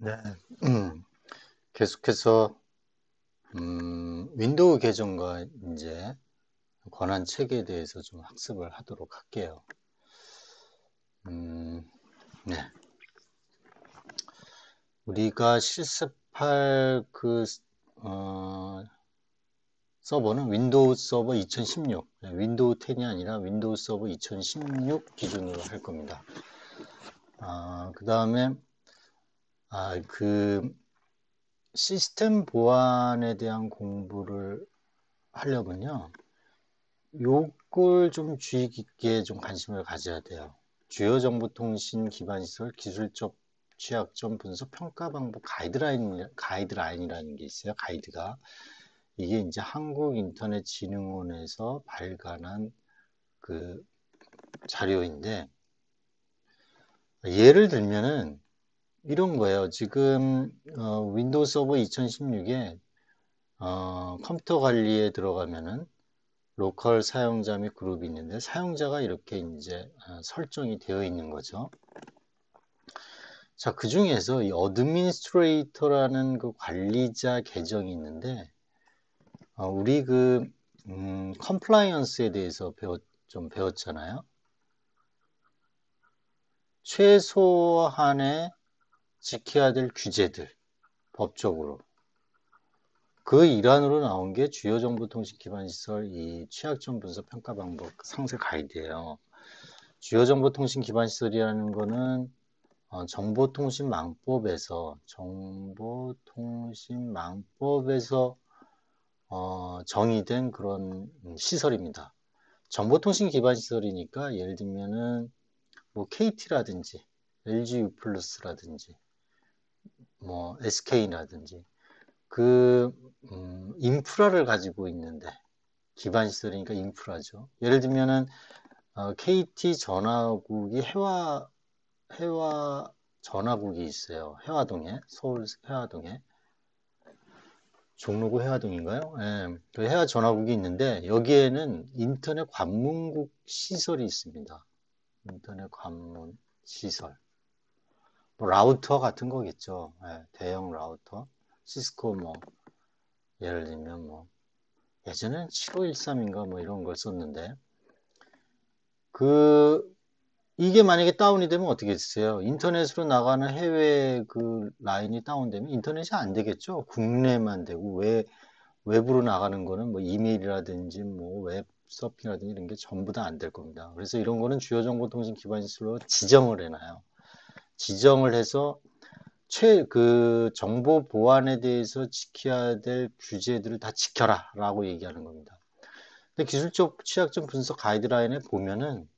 네, 계속해서 윈도우 계정과 이제 권한 체계에 대해서 좀 학습을 하도록 할게요. 네, 우리가 실습할 서버는 윈도우 서버 2016, 윈도우 10이 아니라 윈도우 서버 2016 기준으로 할 겁니다. 그 다음에 그 시스템 보안에 대한 공부를 하려면요. 요걸 좀 주의 깊게 좀 관심을 가져야 돼요. 주요 정보통신 기반 시설 기술적 취약점 분석 평가 방법 가이드라인이라는 게 있어요. 가이드가. 이게 이제 한국인터넷진흥원에서 발간한 그 자료인데, 예를 들면은 이런 거예요. 지금 윈도우 서버 2016에 컴퓨터 관리에 들어가면은 로컬 사용자 및 그룹이 있는데, 사용자가 이렇게 이제 설정이 되어 있는 거죠. 자, 그 중에서 이 어드미니스트레이터라는 그 관리자 계정이 있는데, 우리 컴플라이언스에 대해서 좀 배웠잖아요. 최소한의 지켜야 될 규제들, 법적으로. 그 일환으로 나온 게 주요 정보통신 기반 시설 이 취약점 분석 평가 방법 상세 가이드예요. 주요 정보통신 기반 시설이라는 거는 정보통신망법에서 정의된 그런 시설입니다. 정보통신 기반 시설이니까 예를 들면은 뭐 KT라든지 LG U+라든지 뭐 SK라든지 인프라를 가지고 있는데, 기반 시설이니까 인프라죠. 예를 들면은 KT 전화국이 해와 전화국이 있어요. 해화동에, 서울 해화동에. 종로구 해화동인가요? 예, 그 해화 전화국이 있는데, 여기에는 인터넷 관문국 시설이 있습니다. 인터넷 관문 시설. 뭐 라우터 같은 거겠죠. 예, 대형 라우터. 시스코 예를 들면 예전엔 7513인가 이런 걸 썼는데, 이게 만약에 다운이 되면 어떻게 됐어요? 인터넷으로 나가는 해외 라인이 다운되면 인터넷이 안 되겠죠? 국내만 되고, 외부로 나가는 거는 이메일이라든지 웹 서핑이라든지 이런 게 전부 다 안 될 겁니다. 그래서 이런 거는 주요 정보통신 기반 시설로 지정을 해놔요. 지정을 해서 정보 보안에 대해서 지켜야 될 규제들을 다 지켜라 라고 얘기하는 겁니다. 근데 기술적 취약점 분석 가이드라인에 보면은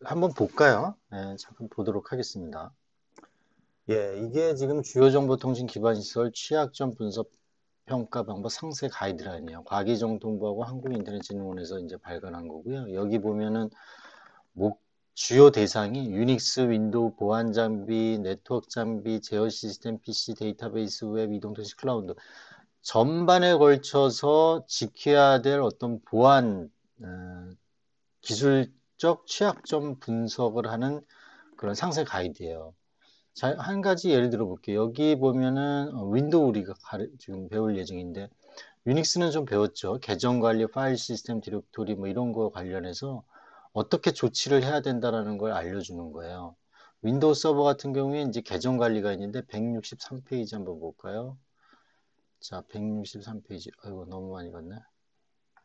한번 볼까요? 네, 잠깐 보도록 하겠습니다. 예, 이게 지금 주요 정보통신 기반 시설 취약점 분석 평가 방법 상세 가이드라인이에요. 과기정통부하고 한국인터넷진흥원에서 이제 발간한 거고요. 여기 보면은 주요 대상이 유닉스, 윈도우, 보안 장비, 네트워크 장비, 제어 시스템, PC, 데이터베이스, 웹, 이동통신, 클라우드 전반에 걸쳐서 지켜야 될 어떤 보안 기술적 취약점 분석을 하는 그런 상세 가이드예요. 자, 한 가지 예를 들어 볼게요. 여기 보면은 윈도우 우리가 지금 배울 예정인데, 유닉스는 좀 배웠죠. 계정 관리, 파일 시스템, 디렉토리 이런 거 관련해서 어떻게 조치를 해야 된다라는 걸 알려주는 거예요. 윈도우 서버 같은 경우에 이제 계정 관리가 있는데 163페이지 한번 볼까요? 자, 163페이지. 아이고, 너무 많이 갔네.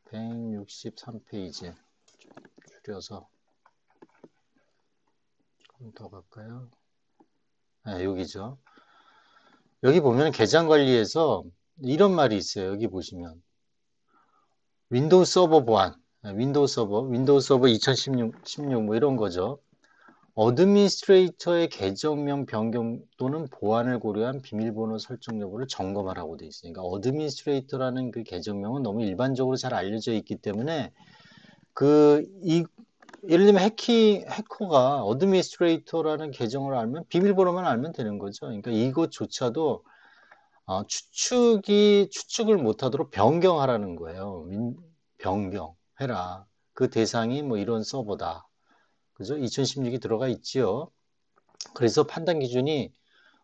163페이지. 줄여서 좀 더 갈까요? 네, 여기죠. 여기 보면 계정 관리에서 이런 말이 있어요. 여기 보시면 윈도우 서버 보안, 윈도우 서버 2016, 16 이런 거죠. 어드미니스트레이터의 계정명 변경 또는 보안을 고려한 비밀번호 설정 여부를 점검하라고 되어 있으니까, 어드미니스트레이터라는 그 계정명은 너무 일반적으로 잘 알려져 있기 때문에 예를 들면 해커가 어드미니스트레이터라는 계정을 알면 비밀번호만 알면 되는 거죠. 그러니까 이것조차도 추측을 못하도록 변경하라는 거예요. 변경해라. 그 대상이 이런 서버다. 그죠? 2016이 들어가 있지요. 그래서 판단 기준이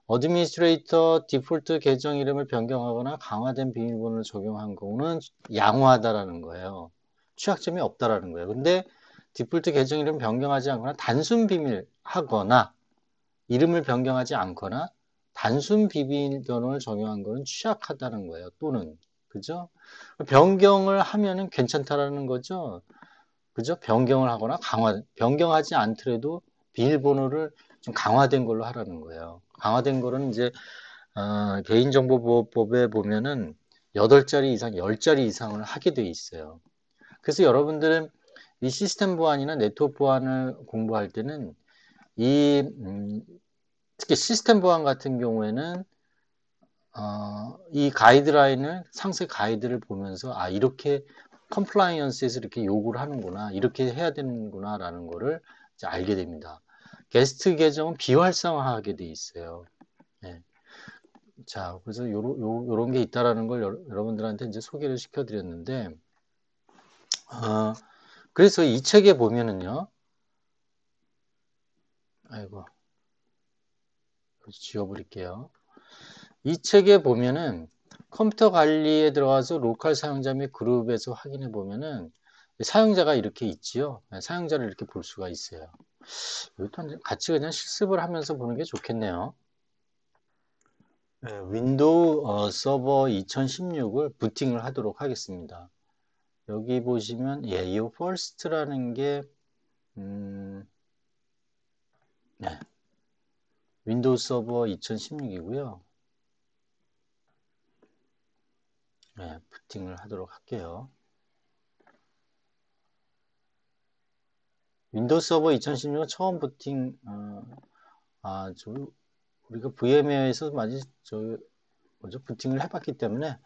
어드미니스트레이터 디폴트 계정 이름을 변경하거나 강화된 비밀번호를 적용한 경우는 양호하다라는 거예요. 취약점이 없다라는 거예요. 근데 디폴트 계정 이름 변경하지 않거나 단순 비밀 하거나 이름을 변경하지 않거나 단순 비밀번호를 적용한 거는 취약하다는 거예요. 또는 그죠? 변경을 하면은 괜찮다라는 거죠. 그죠? 변경을 하거나 변경하지 않더라도 비밀번호를 좀 강화된 걸로 하라는 거예요. 강화된 거는 이제 개인정보보호법에 보면은 8자리 이상, 10자리 이상을 하게 돼 있어요. 그래서 여러분들은 이 시스템 보안이나 네트워크 보안을 공부할 때는 특히 시스템 보안 같은 경우에는 이 가이드라인을 상세 가이드를 보면서 이렇게 컴플라이언스에서 이렇게 요구를 하는구나, 이렇게 해야 되는구나 라는 거를 이제 알게 됩니다. 게스트 계정은 비활성화하게 돼 있어요. 네. 자, 그래서 요런 게 있다라는 걸 여러분들한테 이제 소개를 시켜드렸는데, 그래서 이 책에 보면은요, 아이고, 지워버릴게요. 이 책에 보면은 컴퓨터 관리에 들어가서 로컬 사용자 및 그룹에서 확인해 보면은 사용자가 이렇게 있지요. 사용자를 이렇게 볼 수가 있어요. 이것도 같이 그냥 실습을 하면서 보는 게 좋겠네요. 윈도우 서버 2016을 부팅을 하도록 하겠습니다. 여기 보시면 이 first라는 게 네, 윈도우 서버 2016이고요. 네, 부팅을 하도록 할게요. 윈도우 서버 2016은 처음 부팅 우리가 VMware에서 많이 부팅을 해봤기 때문에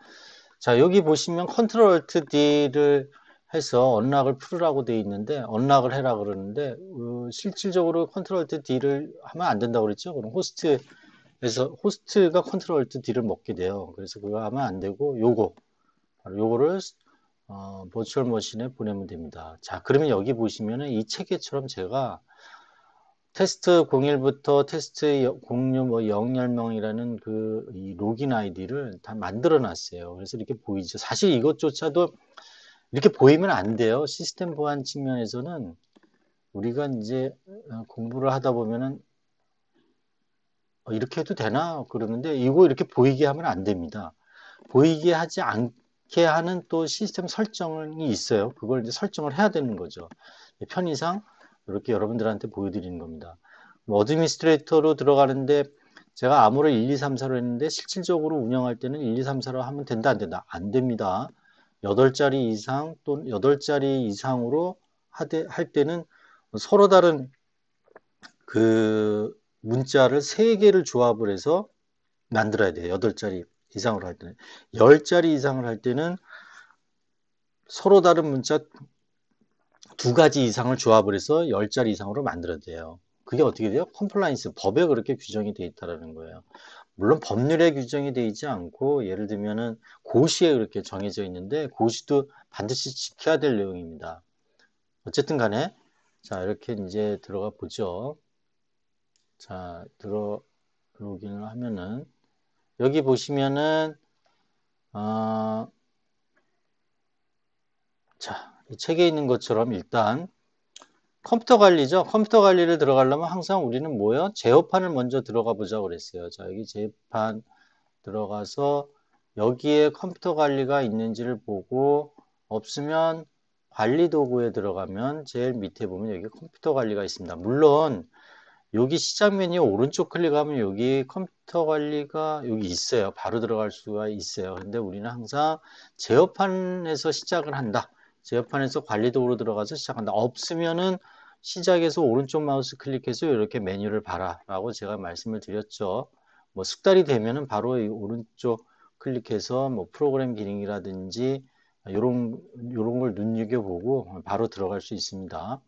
자 여기 보시면 컨트롤 얼트 D를 해서 언락을 풀으라고 되어 있는데 언락을 해라 그러는데 실질적으로 컨트롤 얼트 D를 하면 안 된다고 그랬죠. 그럼 호스트가 컨트롤 얼트 D를 먹게 돼요. 그래서 그거 하면 안 되고 요거를 버추얼 머신에 보내면 됩니다. 자 그러면 여기 보시면은 이 체계처럼 제가 테스트 01부터 테스트 06, 010명이라는 이 로긴 아이디를 다 만들어 놨어요. 그래서 이렇게 보이죠. 사실 이것조차도 이렇게 보이면 안 돼요. 시스템 보안 측면에서는 우리가 이제 공부를 하다 보면은 이렇게 해도 되나? 그러는데 이거 이렇게 보이게 하면 안 됩니다. 보이게 하지 않게 하는 또 시스템 설정이 있어요. 그걸 이제 설정을 해야 되는 거죠. 편의상 이렇게 여러분들한테 보여드리는 겁니다. 어드미니스트레이터로 들어가는데 제가 암호를 1, 2, 3, 4로 했는데 실질적으로 운영할 때는 1, 2, 3, 4로 하면 된다, 안 된다? 안 됩니다. 8자리 이상 또는 8자리 이상으로 할 때는 서로 다른 그 문자를 3개를 조합을 해서 만들어야 돼요. 8자리 이상으로 할 때는. 10자리 이상을 할 때는 서로 다른 문자 2가지 이상을 조합을 해서 10자리 이상으로 만들어야 돼요. 그게 어떻게 돼요? 컴플라이언스, 법에 그렇게 규정이 되어 있다는 거예요. 물론 법률에 규정이 되어 있지 않고 예를 들면은 고시에 그렇게 정해져 있는데 고시도 반드시 지켜야 될 내용입니다. 어쨌든 간에 자 이렇게 이제 들어가 보죠. 자 로gin을 하면은 여기 보시면은 자, 이 책에 있는 것처럼 일단 컴퓨터 관리죠. 컴퓨터 관리를 들어가려면 항상 우리는 뭐예요? 제어판을 먼저 들어가 보자고 그랬어요. 자, 여기 제어판 들어가서 여기에 컴퓨터 관리가 있는지를 보고 없으면 관리 도구에 들어가면 제일 밑에 보면 여기 컴퓨터 관리가 있습니다. 물론 여기 시작 메뉴 오른쪽 클릭하면 여기 컴퓨터 관리가 여기 있어요. 바로 들어갈 수가 있어요. 근데 우리는 항상 제어판에서 시작을 한다. 제어판에서 관리 도구로 들어가서 시작한다. 없으면은 시작해서 오른쪽 마우스 클릭해서 이렇게 메뉴를 봐라 라고 제가 말씀을 드렸죠. 뭐 숙달이 되면은 바로 이 오른쪽 클릭해서 뭐 프로그램 기능이라든지 요런 걸 눈여겨보고 바로 들어갈 수 있습니다.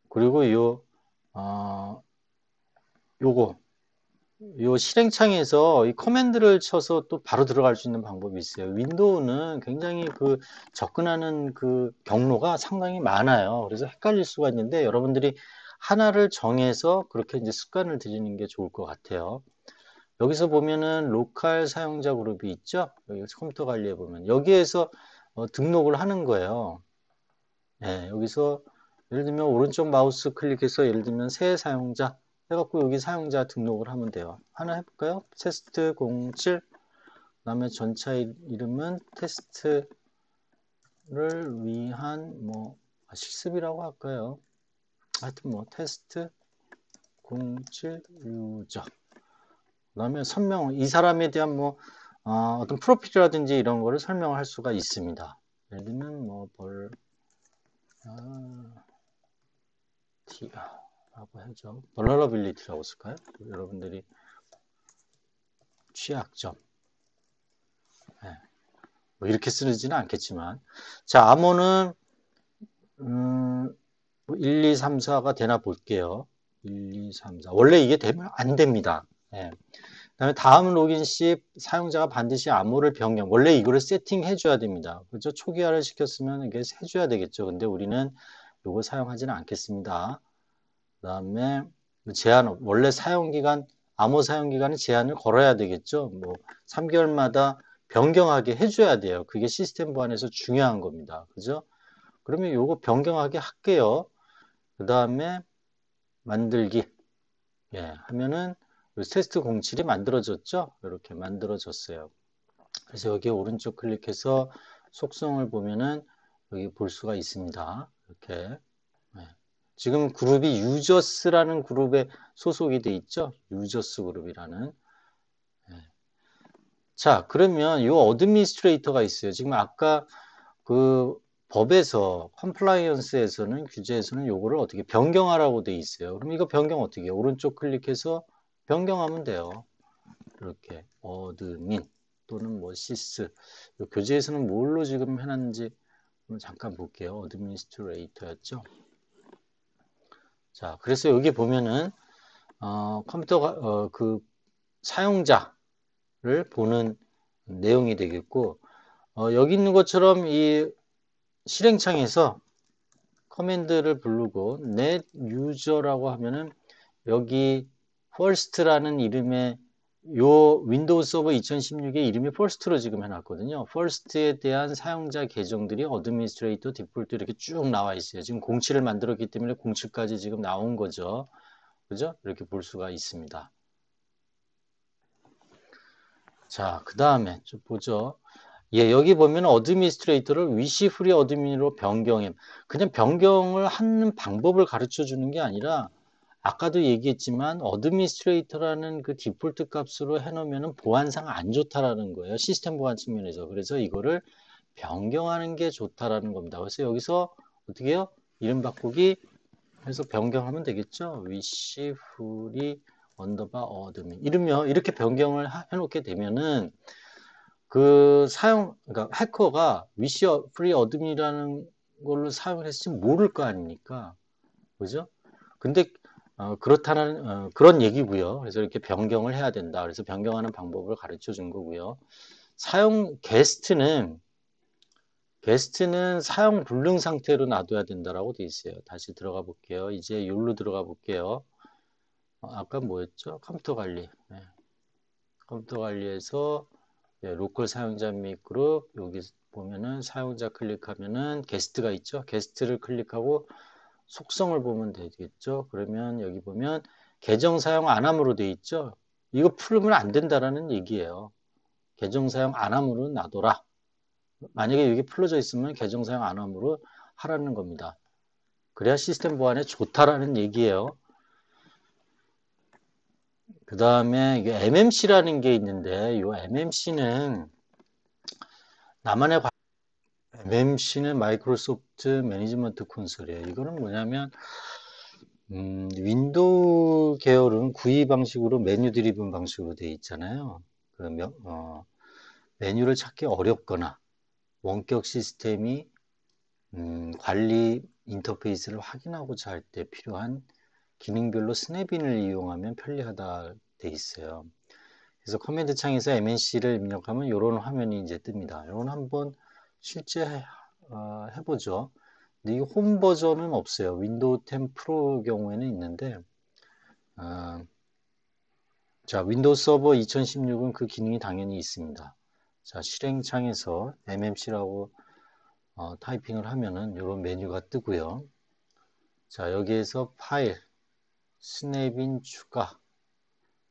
그리고 요거 요 실행창에서 이 커맨드를 쳐서 또 바로 들어갈 수 있는 방법이 있어요. 윈도우는 굉장히 접근하는 경로가 상당히 많아요. 그래서 헷갈릴 수가 있는데 여러분들이 하나를 정해서 그렇게 이제 습관을 들이는 게 좋을 것 같아요. 여기서 보면은 로컬 사용자 그룹이 있죠? 여기 컴퓨터 관리에 보면 여기에서 등록을 하는 거예요. 네, 여기서 예를 들면 오른쪽 마우스 클릭해서 예를 들면 새 사용자 해갖고 여기 사용자 등록을 하면 돼요. 하나 해볼까요? 테스트 07 그다음에 전차 이름은 테스트를 위한 뭐 실습이라고 할까요? 하여튼 뭐 테스트 07 유저 그다음에 설명 이 사람에 대한 뭐 어떤 프로필이라든지 이런 거를 설명을 할 수가 있습니다. 예를 들면 뭐벌 라고 하죠. vulnerability라고 쓸까요? 여러분들이 취약점 네. 뭐 이렇게 쓰지는 않겠지만 자 암호는 1, 2, 3, 4가 되나 볼게요. 1, 2, 3, 4 원래 이게 되면 안 됩니다. 네. 그다음에 다음 로긴 시 사용자가 반드시 암호를 변경 원래 이거를 세팅해 줘야 됩니다. 그렇죠? 초기화를 시켰으면 이게 해줘야 되겠죠. 근데 우리는 이거 사용하지는 않겠습니다. 그다음에 제한 원래 사용기간 암호 사용기간에 제한을 걸어야 되겠죠. 뭐 3개월마다 변경하게 해줘야 돼요. 그게 시스템 보안에서 중요한 겁니다. 그죠? 그러면 요거 변경하게 할게요. 그 다음에 만들기 예, 하면은 테스트 07이 만들어졌죠? 이렇게 만들어졌어요. 그래서 여기 오른쪽 클릭해서 속성을 보면은 여기 볼 수가 있습니다. 이렇게 예. 지금 그룹이 유저스라는 그룹에 소속이 돼 있죠? 유저스 그룹이라는. 예. 자, 그러면 이 어드미니스트레이터가 있어요. 지금 아까 그 법에서 컴플라이언스에서는 규제에서는 요거를 어떻게 변경하라고 돼 있어요. 그럼 이거 변경 어떻게 해요? 오른쪽 클릭해서 변경하면 돼요. 이렇게 어드민 또는 뭐 시스 교재에서는 뭘로 지금 해놨는지 잠깐 볼게요. 어드미니스트레이터였죠. 자, 그래서 여기 보면은 컴퓨터가 그 사용자를 보는 내용이 되겠고 여기 있는 것처럼 이 실행창에서 커맨드를 부르고 net user라고 하면은 여기 first라는 이름의 요 윈도우 서버 2016의 이름이 first로 지금 해놨거든요. first에 대한 사용자 계정들이 administrator, 디폴트 이렇게 쭉 나와 있어요. 지금 07을 만들었기 때문에 07까지 지금 나온 거죠. 그죠? 이렇게 볼 수가 있습니다. 자, 그 다음에 좀 보죠. 예, 여기 보면 어드미니스트레이터를 위시 프리 어드민으로 변경해. 그냥 변경을 하는 방법을 가르쳐 주는 게 아니라 아까도 얘기했지만 어드미니스트레이터라는 그 디폴트 값으로 해놓으면 보안상 안 좋다라는 거예요. 시스템 보안 측면에서. 그래서 이거를 변경하는 게 좋다라는 겁니다. 그래서 여기서 어떻게 해요? 이름 바꾸기 해서 변경하면 되겠죠. 위시 프리 언더바 어드민. 이러면 이렇게 변경을 해놓게 되면은 그 그러니까 해커가 위시 프리 어드민이라는 걸로 사용을 했을지 모를 거 아닙니까? 그죠? 근데 그렇다는 그런 얘기고요. 그래서 이렇게 변경을 해야 된다. 그래서 변경하는 방법을 가르쳐 준 거고요. 게스트는 사용 불능 상태로 놔둬야 된다라고 돼 있어요. 다시 들어가 볼게요. 이제 욜로 들어가 볼게요. 아까 뭐였죠? 컴퓨터 관리. 네. 컴퓨터 관리에서 네, 로컬 사용자 및 그룹 여기 보면은 사용자 클릭하면은 게스트가 있죠. 게스트를 클릭하고 속성을 보면 되겠죠. 그러면 여기 보면 계정 사용 안 함으로 돼 있죠. 이거 풀으면 안 된다라는 얘기예요. 계정 사용 안 함으로 놔둬라. 만약에 여기 풀어져 있으면 계정 사용 안 함으로 하라는 겁니다. 그래야 시스템 보안에 좋다라는 얘기예요. 그 다음에 MMC라는 게 있는데 이 MMC는 나만의 MMC는 마이크로소프트 매니지먼트 콘솔이에요. 이거는 뭐냐면 윈도우 계열은 구이 방식으로 메뉴 드리븐 방식으로 되어 있잖아요. 그러면 메뉴를 찾기 어렵거나 원격 시스템이 관리 인터페이스를 확인하고자 할 때 필요한 기능별로 스냅인을 이용하면 편리하다 돼 있어요. 그래서 커맨드 창에서 MNC를 입력하면 이런 화면이 이제 뜹니다. 이건 한번 실제 해보죠. 근데 이 홈 버전은 없어요. 윈도우 10 프로 경우에는 있는데, 어, 자, 윈도우 서버 2016은 그 기능이 당연히 있습니다. 자, 실행창에서 mmc라고 타이핑을 하면은 이런 메뉴가 뜨고요. 자, 여기에서 파일, 스냅인 추가.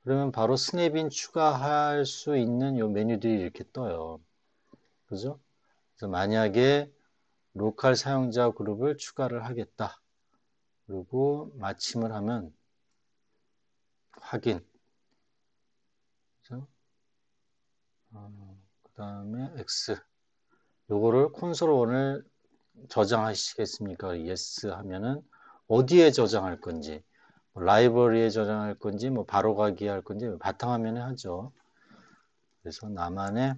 그러면 바로 스냅인 추가할 수 있는 요 메뉴들이 이렇게 떠요. 그죠? 그래서 만약에 로컬 사용자 그룹을 추가를 하겠다. 그리고 마침을 하면 확인. 그죠? 그 다음에 X. 요거를 콘솔1을 저장하시겠습니까? Yes 하면은 어디에 저장할 건지, 뭐 라이브러리에 저장할 건지, 뭐 바로 가기 할 건지 바탕화면에 하죠. 그래서 나만의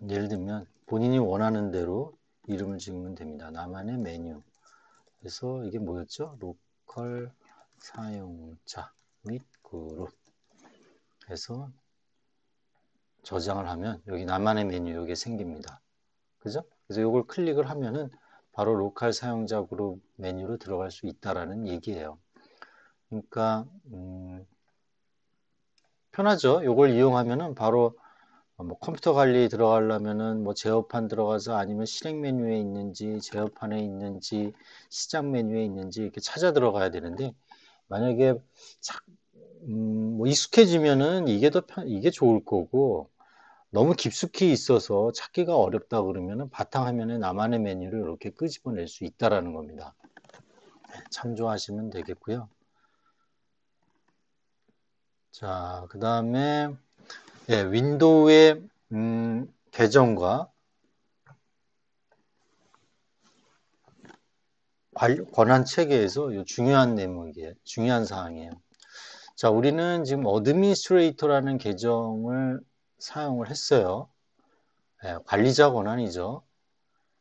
예를 들면 본인이 원하는 대로 이름을 지으면 됩니다. 나만의 메뉴. 그래서 이게 뭐였죠? 로컬 사용자 및 그룹 해서 저장을 하면 여기 나만의 메뉴 이게 생깁니다. 그죠? 그래서 이걸 클릭을 하면은 바로 로컬 사용자 그룹 메뉴로 들어갈 수 있다라는 얘기예요. 그러니까 편하죠. 이걸 이용하면은 바로 뭐 컴퓨터 관리 들어가려면은 뭐 제어판 들어가서 아니면 실행 메뉴에 있는지 제어판에 있는지 시작 메뉴에 있는지 이렇게 찾아 들어가야 되는데 만약에 뭐 익숙해지면은 이게 이게 좋을 거고 너무 깊숙이 있어서 찾기가 어렵다 그러면은 바탕화면에 나만의 메뉴를 이렇게 끄집어낼 수 있다라는 겁니다. 참조하시면 되겠고요. 자, 그 다음에 예, 윈도우의 계정과 권한 체계에서 중요한 내용이에요. 중요한 사항이에요. 자, 우리는 지금 어드미니스트레이터라는 계정을 사용을 했어요. 예, 관리자 권한이죠.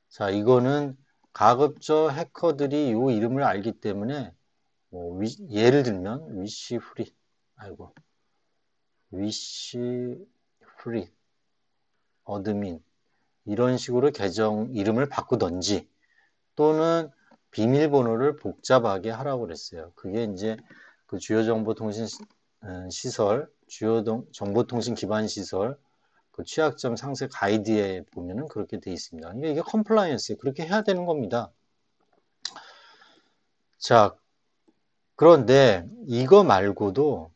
자, 이거는 가급적 해커들이 이 이름을 알기 때문에 뭐 예를 들면 위시 프리, 아이고, 위시 프리, 어드민 이런 식으로 계정 이름을 바꾸던지 또는 비밀번호를 복잡하게 하라고 그랬어요. 그게 이제 그 주요 정보통신 시설, 주요 정보통신 기반 시설 그 취약점 상세 가이드에 보면은 그렇게 돼 있습니다. 그러니까 이게 컴플라이언스 그렇게 해야 되는 겁니다. 자, 그런데 이거 말고도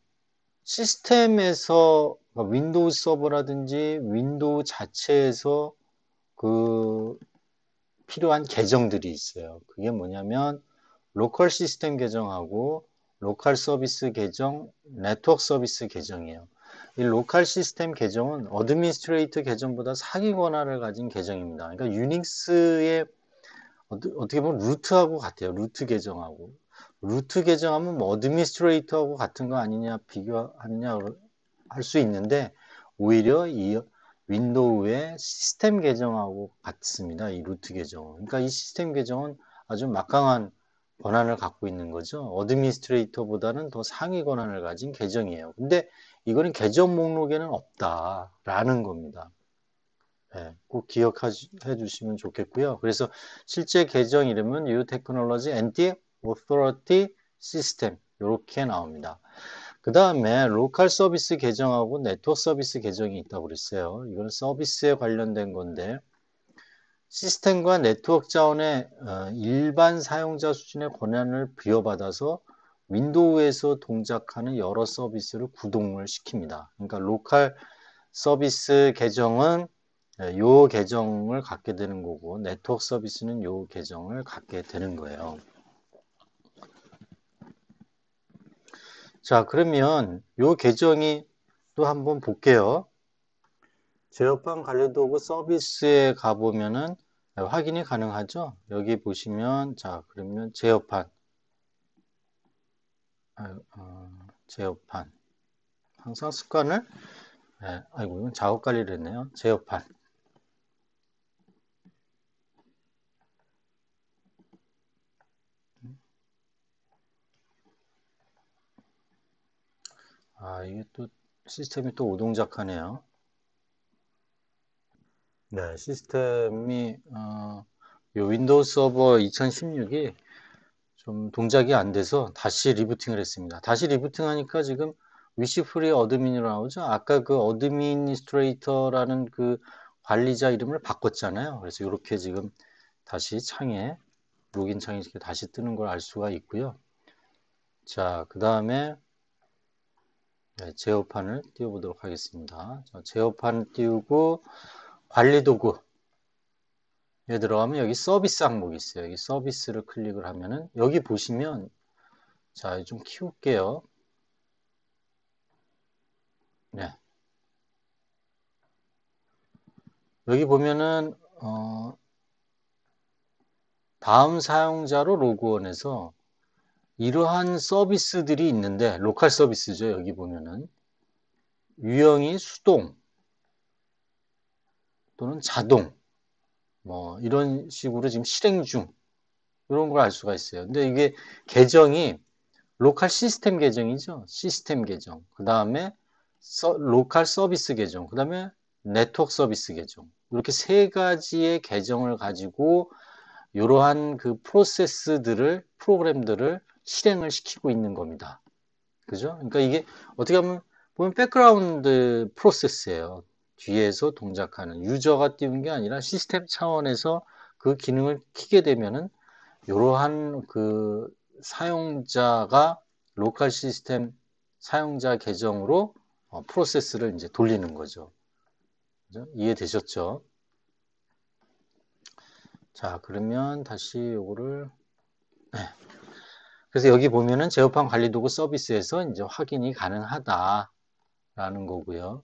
시스템에서 윈도우 서버라든지 윈도우 자체에서 그 필요한 계정들이 있어요. 그게 뭐냐면 로컬 시스템 계정하고 로컬 서비스 계정, 네트워크 서비스 계정이에요. 이 로컬 시스템 계정은 어드미니스트레이터 계정보다 상위 권한을 가진 계정입니다. 그러니까 유닉스의 어떻게 보면 루트하고 같아요. 루트 계정하고. 루트 계정하면 뭐 어드미니스트레이터하고 같은 거 아니냐 비교하느냐 할 수 있는데 오히려 이 윈도우의 시스템 계정하고 같습니다. 이 루트 계정은. 그러니까 이 시스템 계정은 아주 막강한 권한을 갖고 있는 거죠. 어드미니스트레이터보다는 더 상위 권한을 가진 계정이에요. 근데 이거는 계정 목록에는 없다라는 겁니다. 네, 꼭 기억해 주시면 좋겠고요. 그래서 실제 계정 이름은 U Technology Anti Authority System 이렇게 나옵니다. 그 다음에 로컬 서비스 계정하고 네트워크 서비스 계정이 있다고 그랬어요. 이건 서비스에 관련된 건데 시스템과 네트워크 자원의 일반 사용자 수준의 권한을 부여받아서 윈도우에서 동작하는 여러 서비스를 구동을 시킵니다. 그러니까 로컬 서비스 계정은 요 계정을 갖게 되는 거고 네트워크 서비스는 요 계정을 갖게 되는 거예요. 자, 그러면 요 계정이 또 한번 볼게요. 제어판 관련 도구 서비스에 가보면은 확인이 가능하죠. 여기 보시면 자, 그러면 제어판 제어판 항상 습관을 아이고 이건 작업 관리를 했네요. 제어판 이게 또 시스템이 또 오동작하네요. 네, 시스템이 이 윈도우 서버 2016이 좀 동작이 안 돼서 다시 리부팅을 했습니다. 다시 리부팅하니까 지금 위시 프리 어드민으로 나오죠. 아까 그 어드미니스트레이터라는 그 관리자 이름을 바꿨잖아요. 그래서 이렇게 지금 다시 창에 로긴 창이 이렇게 다시 뜨는 걸 알 수가 있고요. 자, 그 다음에 제어판을 띄워보도록 하겠습니다. 자, 제어판 띄우고 관리 도구에 들어가면 여기 서비스 항목이 있어요. 여기 서비스를 클릭을 하면은 여기 보시면 자, 좀 키울게요. 네. 여기 보면은 다음 사용자로 로그온해서 이러한 서비스들이 있는데 로컬 서비스죠. 여기 보면은 유형이 수동 또는 자동 뭐 이런 식으로 지금 실행 중 이런 걸 알 수가 있어요. 근데 이게 계정이 로컬 시스템 계정이죠. 시스템 계정. 그 다음에 로컬 서비스 계정. 그 다음에 네트워크 서비스 계정. 이렇게 세 가지의 계정을 가지고 이러한 그 프로세스들을 프로그램들을 실행을 시키고 있는 겁니다. 그죠? 그러니까 이게 어떻게 보면 백그라운드 프로세스예요. 뒤에서 동작하는 유저가 띄운 게 아니라 시스템 차원에서 그 기능을 키게 되면은 이러한 그 사용자가 로컬 시스템 사용자 계정으로 프로세스를 이제 돌리는 거죠. 그죠? 이해되셨죠? 자, 그러면 다시 요거를 그래서 여기 보면은 제어판 관리 도구 서비스에서 이제 확인이 가능하다라는 거고요.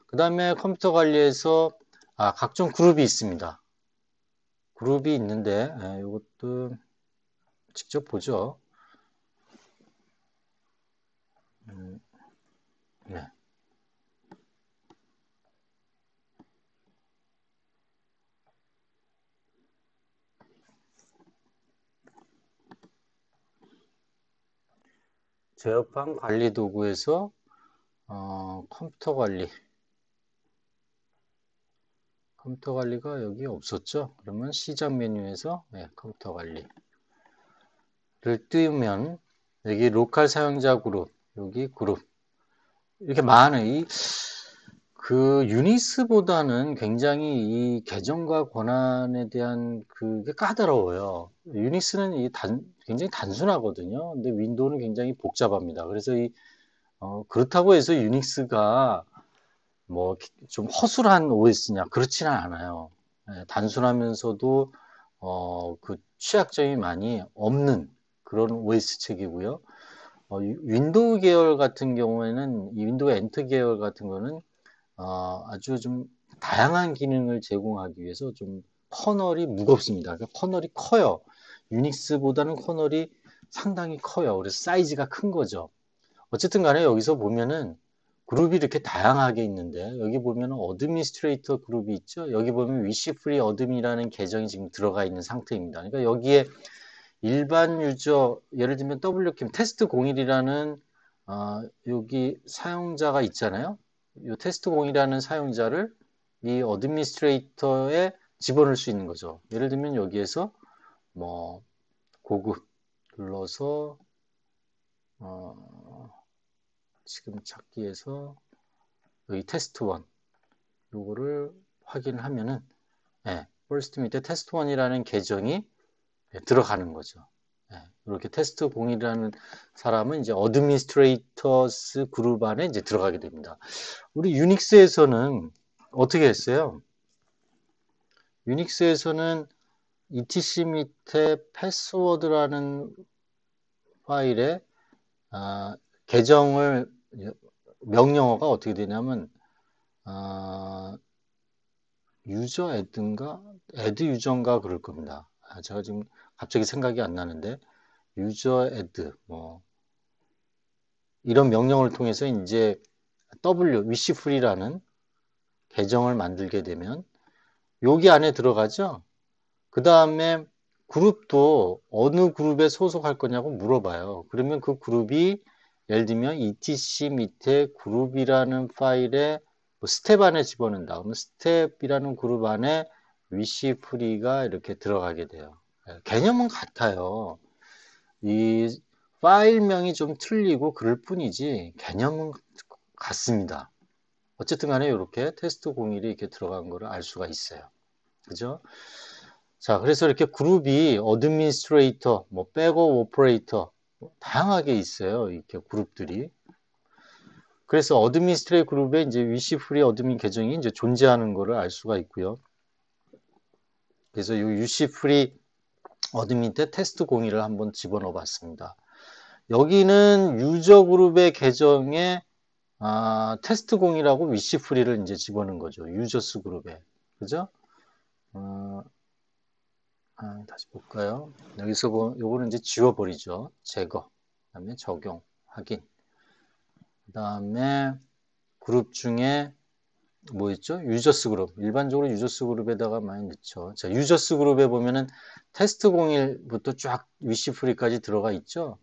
그 다음에 컴퓨터 관리에서 각종 그룹이 있습니다. 그룹이 있는데 이것도 직접 보죠. 네. 제어판 관리 도구에서 컴퓨터 관리가 여기 없었죠. 그러면 시작 메뉴에서 컴퓨터 관리를 띄우면 여기 로컬 사용자 그룹, 여기 그룹 이렇게 많은 그 유닉스보다는 굉장히 이 계정과 권한에 대한 그게 까다로워요. 유닉스는 굉장히 단순하거든요. 근데 윈도우는 굉장히 복잡합니다. 그래서 그렇다고 해서 유닉스가 뭐 좀 허술한 OS냐 그렇지는 않아요. 단순하면서도 그 취약점이 많이 없는 그런 OS 책이고요. 윈도우 계열 같은 경우에는 이 윈도우 엔트 계열 같은 거는 아주 좀 다양한 기능을 제공하기 위해서 좀 커널이 무겁습니다. 그러니까 커널이 커요. 유닉스보다는 커널이 상당히 커요. 그래서 사이즈가 큰 거죠. 어쨌든 간에 여기서 보면은 그룹이 이렇게 다양하게 있는데 여기 보면은 어드미니스트레이터 그룹이 있죠. 여기 보면 위시 프리 어드미라는 계정이 지금 들어가 있는 상태입니다. 그러니까 여기에 일반 유저 예를 들면 WCAM 테스트 01이라는 여기 사용자가 있잖아요. 이 테스트 01이라는 사용자를 이 어드미니스트레이터에 집어넣을 수 있는 거죠. 예를 들면 여기에서 뭐 고급 눌러서 지금 찾기에서 여기 테스트 1 요거를 확인하면은 first 밑에 테스트 1이라는 계정이 들어가는 거죠. 이렇게 테스트 01이라는 사람은 이제 어드미니스트레이터스 그룹 안에 이제 들어가게 됩니다. 우리 유닉스에서는 어떻게 했어요? 유닉스에서는 etc 밑에 패스워드라는 파일에 계정을 명령어가 어떻게 되냐면 유저 애드인가 애드 유저인가 그럴 겁니다. 제가 지금 갑자기 생각이 안 나는데 유저 애드 뭐 이런 명령어를 통해서 이제 wishfree라는 계정을 만들게 되면 여기 안에 들어가죠. 그 다음에 그룹도 어느 그룹에 소속할 거냐고 물어봐요. 그러면 그 그룹이 예를 들면 etc 밑에 그룹이라는 파일에 뭐 스텝 안에 집어넣는다. 그러면 스텝이라는 그룹 안에 위시 프리가 이렇게 들어가게 돼요. 개념은 같아요. 이 파일명이 좀 틀리고 그럴 뿐이지 개념은 같습니다. 어쨌든 간에 이렇게 테스트 01이 이렇게 들어간 거를 알 수가 있어요. 그죠? 자, 그래서 이렇게 그룹이 어드미니스트레이터, 뭐 백업 오퍼레이터 다양하게 있어요. 이렇게 그룹들이. 그래서 어드미니스트레이터 그룹에 이제 위시 프리 어드민 계정이 이제 존재하는 거를 알 수가 있고요. 그래서 이 위시 프리 어드민 때 테스트 01을 한번 집어넣어 봤습니다. 여기는 유저 그룹의 계정에 테스트 0이라고 위시 프리를 이제 집어넣은 거죠. 유저스 그룹에. 그죠? 다시 볼까요? 여기서 요거는 이제 지워버리죠. 제거. 그 다음에 적용, 확인. 그 다음에 그룹 중에 뭐 있죠? 유저스 그룹. 일반적으로 유저스 그룹에다가 많이 넣죠. 자, 유저스 그룹에 보면은 테스트 01부터 쫙 위시 프리까지 들어가 있죠.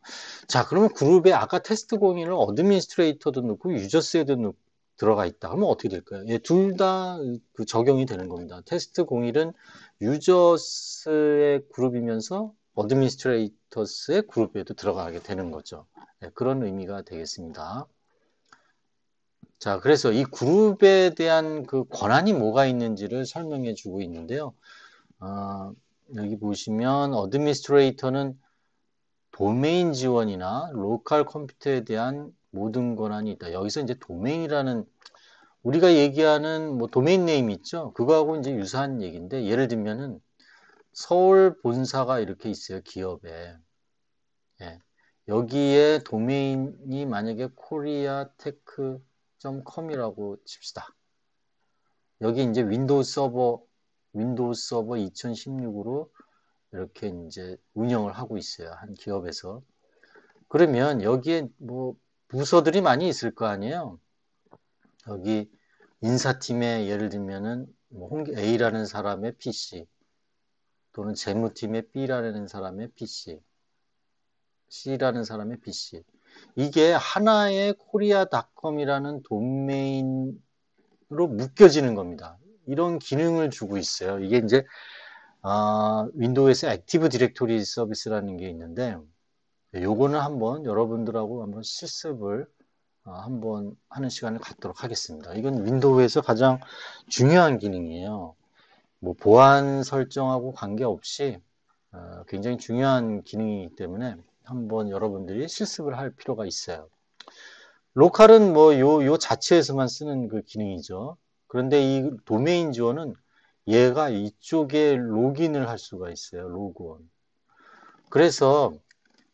자, 그러면 그룹에 아까 테스트 01을 어드미니스트레이터도 넣고 유저스에도 들어가 있다. 그러면 어떻게 될까요? 예, 둘 다 그 적용이 되는 겁니다. 테스트 01은 유저스의 그룹이면서 어드미니스트레이터스의 그룹에도 들어가게 되는 거죠. 예, 그런 의미가 되겠습니다. 자, 그래서 이 그룹에 대한 그 권한이 뭐가 있는지를 설명해 주고 있는데요. 여기 보시면 어드미니스트레이터는 도메인 지원이나 로컬 컴퓨터에 대한 모든 권한이 있다. 여기서 이제 도메인이라는 우리가 얘기하는 뭐 도메인 네임 있죠? 그거하고 이제 유사한 얘기인데 예를 들면은 서울 본사가 이렇게 있어요. 기업에. 예. 여기에 도메인이 만약에 koreatech.com이라고 칩시다. 여기 이제 윈도우 서버 2016으로 이렇게 이제 운영을 하고 있어요. 한 기업에서. 그러면 여기에 뭐 부서들이 많이 있을 거 아니에요. 여기 인사팀에 예를 들면은 뭐 A라는 사람의 PC 또는 재무팀의 B라는 사람의 PC, C라는 사람의 PC. 이게 하나의 코리아닷컴이라는 도메인으로 묶여지는 겁니다. 이런 기능을 주고 있어요. 이게 이제 윈도우에서 액티브 디렉토리 서비스라는 게 있는데 요거는 한번 여러분들하고 한번 실습을 한번 하는 시간을 갖도록 하겠습니다. 이건 윈도우에서 가장 중요한 기능이에요. 뭐 보안 설정하고 관계없이 굉장히 중요한 기능이기 때문에 한번 여러분들이 실습을 할 필요가 있어요. 로컬은 뭐 요 자체에서만 쓰는 그 기능이죠. 그런데 이 도메인 지원은 얘가 이쪽에 로그인을 할 수가 있어요. 로그온. 그래서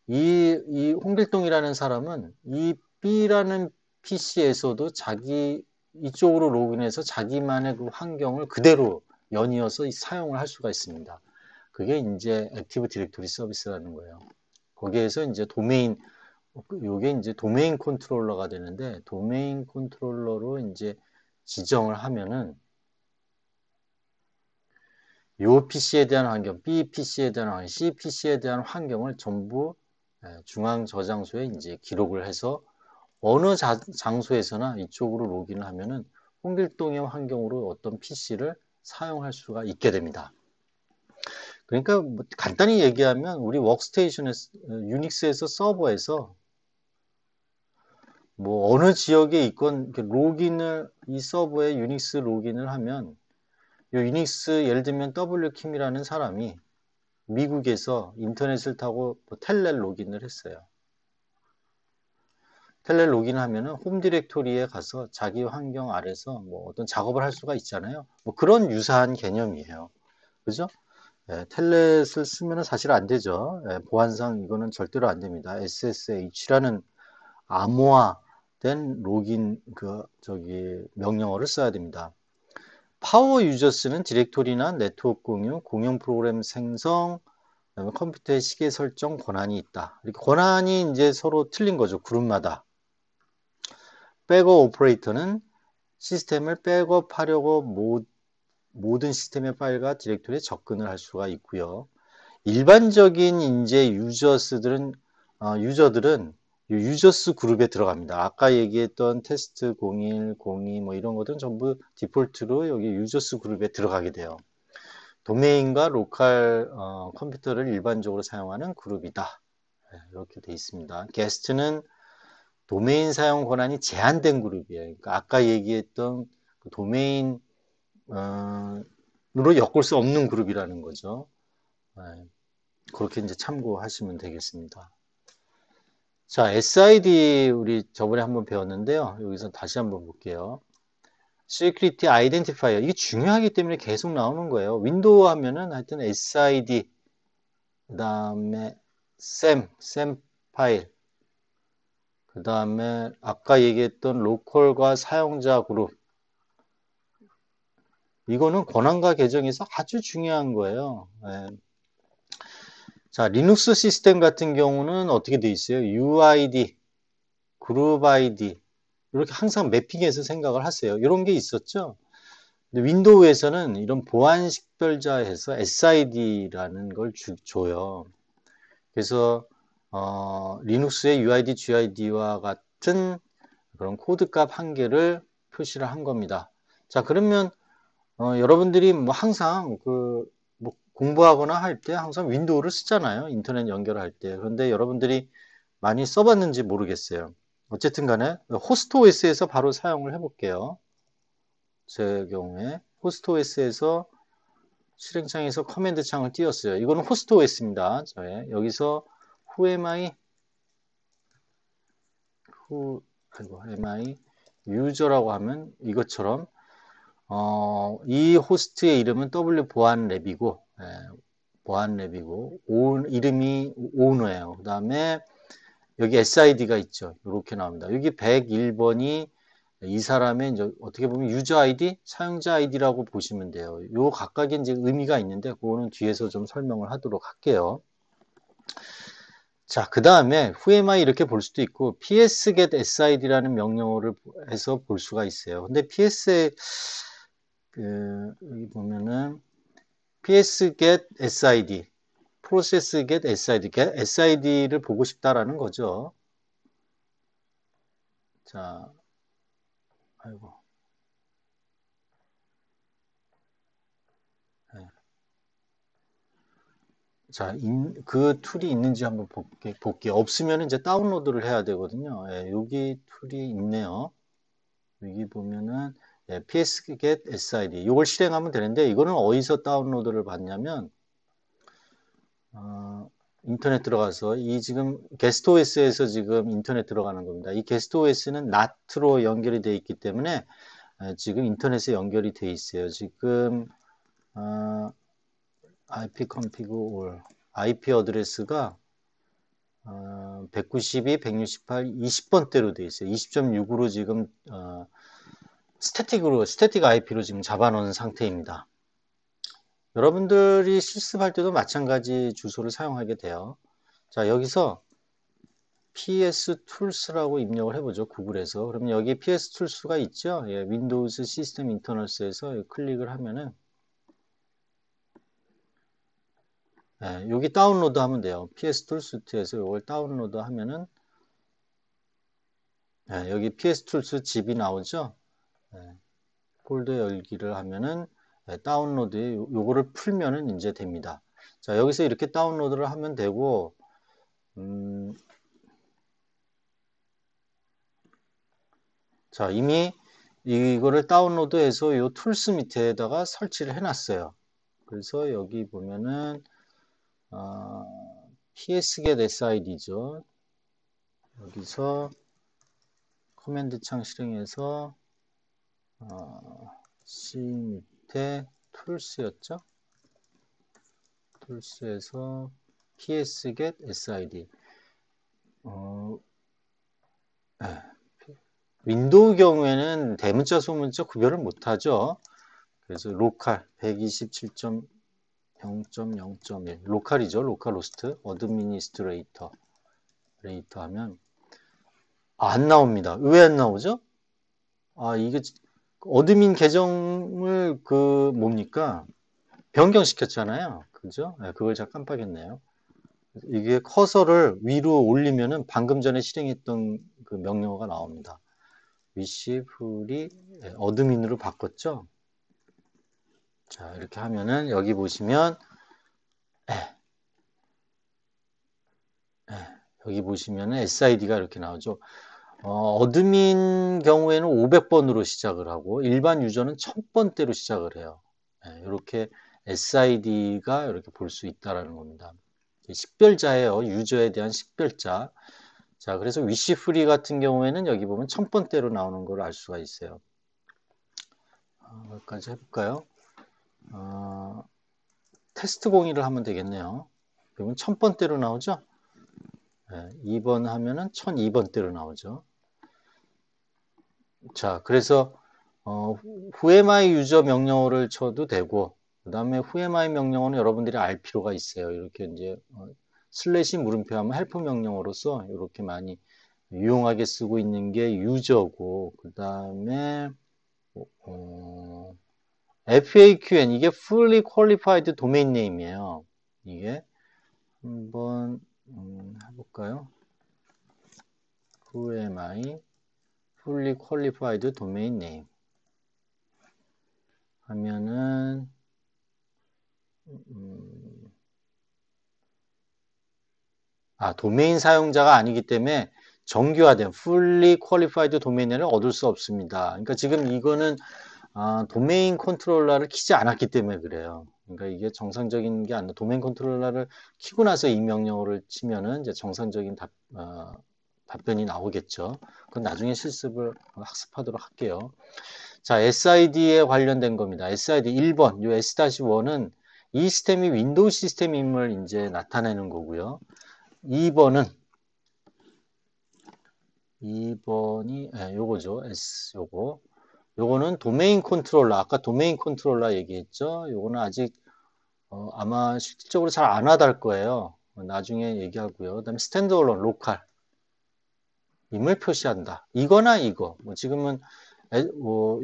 이 홍길동이라는 사람은 이 B라는 PC에서도 자기 이쪽으로 로그인해서 자기만의 그 환경을 그대로 연이어서 사용을 할 수가 있습니다. 그게 이제 액티브 디렉토리 서비스라는 거예요. 거기에서 이제 도메인, 요게 이제 도메인 컨트롤러가 되는데, 도메인 컨트롤러로 이제 지정을 하면은, 요 PC에 대한 환경, B PC에 대한 환경, C PC에 대한 환경을 전부 중앙 저장소에 이제 기록을 해서 어느 장소에서나 이쪽으로 로그인을 하면은 홍길동의 환경으로 어떤 PC를 사용할 수가 있게 됩니다. 그러니까 뭐 간단히 얘기하면 우리 워크스테이션에서 유닉스에서 서버에서 뭐 어느 지역에 있건 로그인을 이 서버에 유닉스 로그인을 하면 이 유닉스 예를 들면 W킴이라는 사람이 미국에서 인터넷을 타고 뭐 텔넷 로그인을 했어요. 텔넷 로그인하면은 홈 디렉토리에 가서 자기 환경 아래서 뭐 어떤 작업을 할 수가 있잖아요. 뭐 그런 유사한 개념이에요. 그죠? 텔넷을 쓰면 사실 안 되죠. 보안상 이거는 절대로 안 됩니다. SSH라는 암호화된 로그인 명령어를 써야 됩니다. 파워 유저스는 디렉토리나 네트워크 공유, 공용 프로그램 생성, 컴퓨터의 시계 설정 권한이 있다. 이렇게 권한이 이제 서로 틀린 거죠. 그룹마다. 백업 오퍼레이터는 시스템을 백업하려고 모든 시스템의 파일과 디렉토리에 접근을 할 수가 있고요. 일반적인 이제 유저들은 유저스 그룹에 들어갑니다. 아까 얘기했던 테스트 01, 02 뭐 이런 것들은 전부 디폴트로 여기 유저스 그룹에 들어가게 돼요. 도메인과 로컬 컴퓨터를 일반적으로 사용하는 그룹이다. 이렇게 돼 있습니다. 게스트는 도메인 사용 권한이 제한된 그룹이에요. 그러니까 아까 얘기했던 그 도메인 으로 엮을 수 없는 그룹이라는 거죠. 그렇게 이제 참고하시면 되겠습니다. 자, SID 우리 저번에 한번 배웠는데요. 여기서 다시 한번 볼게요. Security Identifier 이게 중요하기 때문에 계속 나오는 거예요. 윈도우 하면은 하여튼 SID 그 다음에 SAM 파일 그 다음에 아까 얘기했던 로컬과 사용자 그룹 이거는 권한과 계정에서 아주 중요한 거예요. 자, 리눅스 시스템 같은 경우는 어떻게 돼 있어요? UID, 그룹 ID 이렇게 항상 매핑해서 생각을 하세요. 이런 게 있었죠. 근데 윈도우에서는 이런 보안 식별자에서 SID라는 걸 줘요. 그래서 리눅스의 UID, GID와 같은 그런 코드값 한 개를 표시를 한 겁니다. 자, 그러면 여러분들이 뭐 항상 뭐 공부하거나 할 때 항상 윈도우를 쓰잖아요. 인터넷 연결할 때. 그런데 여러분들이 많이 써봤는지 모르겠어요. 어쨌든 간에 호스트 OS에서 바로 사용을 해볼게요. 제 경우에 호스트 OS에서 실행창에서 커맨드 창을 띄웠어요. 이거는 호스트 OS입니다. 여기서 who am I user라고 하면 이것처럼 이 호스트의 이름은 w보안랩이고 보안랩이고 이름이 오너예요. 그 다음에 여기 SID가 있죠. 이렇게 나옵니다. 여기 101번이 이 사람의 이제 어떻게 보면 유저 아이디, 사용자 아이디라고 보시면 돼요. 요 각각의 이제 의미가 있는데 그거는 뒤에서 좀 설명을 하도록 할게요. 자, 그 다음에 whoami 이렇게 볼 수도 있고 psget sid라는 명령어를 해서 볼 수가 있어요. 근데 여기 보면은 psget sid, processget sid, sid를 보고 싶다라는 거죠. 자, 아이고. 네. 자, 그 툴이 있는지 한번 볼게요. 없으면 이제 다운로드를 해야 되거든요. 여기 툴이 있네요. 여기 보면은 psget sid 이걸 실행하면 되는데 이거는 어디서 다운로드를 받냐면 인터넷 들어가서 이 지금 게스트 OS에서 지금 인터넷 들어가는 겁니다. 이 게스트 OS는 NAT로 연결이 되어 있기 때문에 지금 인터넷에 연결이 되어 있어요. 지금 ipconfig all IP 어드레스가 192, 168, 20번대로 되어 있어요. 20.6으로 지금 스태틱 IP로 지금 잡아놓은 상태입니다. 여러분들이 실습할 때도 마찬가지 주소를 사용하게 돼요. 자, 여기서 PS Tools라고 입력을 해보죠. 구글에서. 그러면 여기 PS Tools가 있죠. 윈도우즈 시스템 인터널스에서 클릭을 하면은 여기 다운로드 하면 돼요. PS Tools에서 이걸 다운로드 하면은 여기 PS Tools 집이 나오죠. 폴더 열기를 하면은 다운로드 요거를 풀면은 이제 됩니다. 자, 여기서 이렇게 다운로드를 하면 되고 자, 이미 이거를 다운로드해서 요 툴스 밑에다가 설치를 해놨어요. 그래서 여기 보면은 psget sid죠. 여기서 커맨드 창 실행해서 C 밑에 툴스였죠. 툴스에서 psget sid 윈도우 경우에는 대문자 소문자 구별을 못하죠. 그래서 로컬 127.0.0.1 로컬이죠. 로컬 호스트 어드미니스트레이터 레이터 하면 안 나옵니다. 왜 안 나오죠? 이게 어드민 계정을 뭡니까? 변경시켰잖아요. 그죠? 그걸 제가 깜빡했네요. 이게 커서를 위로 올리면은 방금 전에 실행했던 그 명령어가 나옵니다. 위시풀이 어드민으로 바꿨죠. 자, 이렇게 하면은 여기 보시면 여기 보시면은 SID가 이렇게 나오죠. 어드민 경우에는 500번으로 시작을 하고 일반 유저는 1000번대로 시작을 해요. 이렇게 SID가 이렇게 볼 수 있다라는 겁니다. 식별자예요. 유저에 대한 식별자. 자, 그래서 위시 프리 같은 경우에는 여기 보면 1000번대로 나오는 걸 알 수가 있어요. 여기까지 해볼까요? 테스트 공의를 하면 되겠네요. 그러면 1000번대로 나오죠? 2번 하면은 1002번대로 나오죠. 자, 그래서 whoami 유저 명령어를 쳐도 되고, 그 다음에 whoami 명령어는 여러분들이 알 필요가 있어요. 이렇게 이제 슬래시 물음표 하면 헬프 명령어로서 이렇게 많이 유용하게 쓰고 있는 게 유저고, 그 다음에 FAQN 이게 Fully Qualified Domain Name이에요. 이게 한번 해볼까요? whoami Fully Qualified Domain Name 하면은 도메인 사용자가 아니기 때문에 정규화된 Fully Qualified 도메인을 얻을 수 없습니다. 그러니까 지금 이거는 도메인 컨트롤러를 키지 않았기 때문에 그래요. 그러니까 이게 정상적인 게 아니라 도메인 컨트롤러를 키고 나서 이 명령어를 치면은 이제 정상적인 답변이 나오겠죠. 그건 나중에 실습을 학습하도록 할게요. 자, SID에 관련된 겁니다. SID 1번, 요 S-1은 이 시스템이 윈도우 시스템임을 이제 나타내는 거고요. 2번이 요거죠. 요거는 도메인 컨트롤러. 아까 도메인 컨트롤러 얘기했죠. 요거는 아직 아마 실질적으로 잘 안 와닿을 거예요. 나중에 얘기하고요. 그다음에 스탠드얼론 로컬 임을 표시한다. 이거나 이거. 지금은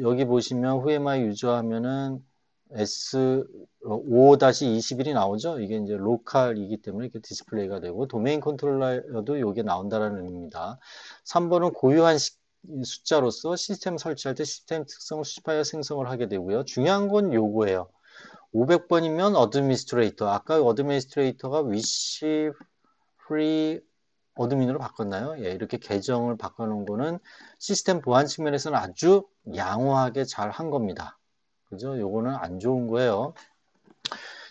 여기 보시면 whoami 유저 하면은 S5-21이 나오죠. 이게 이제 로컬이기 때문에 이렇게 디스플레이가 되고 도메인 컨트롤러도 이게 나온다라는 의미입니다. 3번은 고유한 숫자로서 시스템 설치할 때 시스템 특성을 수집하여 생성을 하게 되고요. 중요한 건 요거예요. 500번이면 어드미니스트레이터. 아까 어드미니스트레이터가 위시 프리 어드민으로 바꿨나요? 예, 이렇게 계정을 바꿔놓은 거는 시스템 보안 측면에서는 아주 양호하게 잘 한 겁니다. 그죠? 요거는 안 좋은 거예요.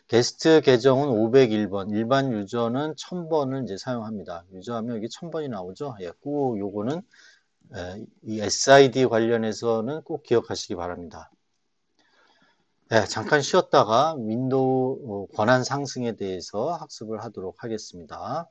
게스트 계정은 501번, 일반 유저는 1000번을 이제 사용합니다. 유저하면 여기 1000번이 나오죠? 예, 꼭 요거는 이 SID 관련해서는 꼭 기억하시기 바랍니다. 네, 잠깐 쉬었다가 윈도우 권한 상승에 대해서 학습을 하도록 하겠습니다.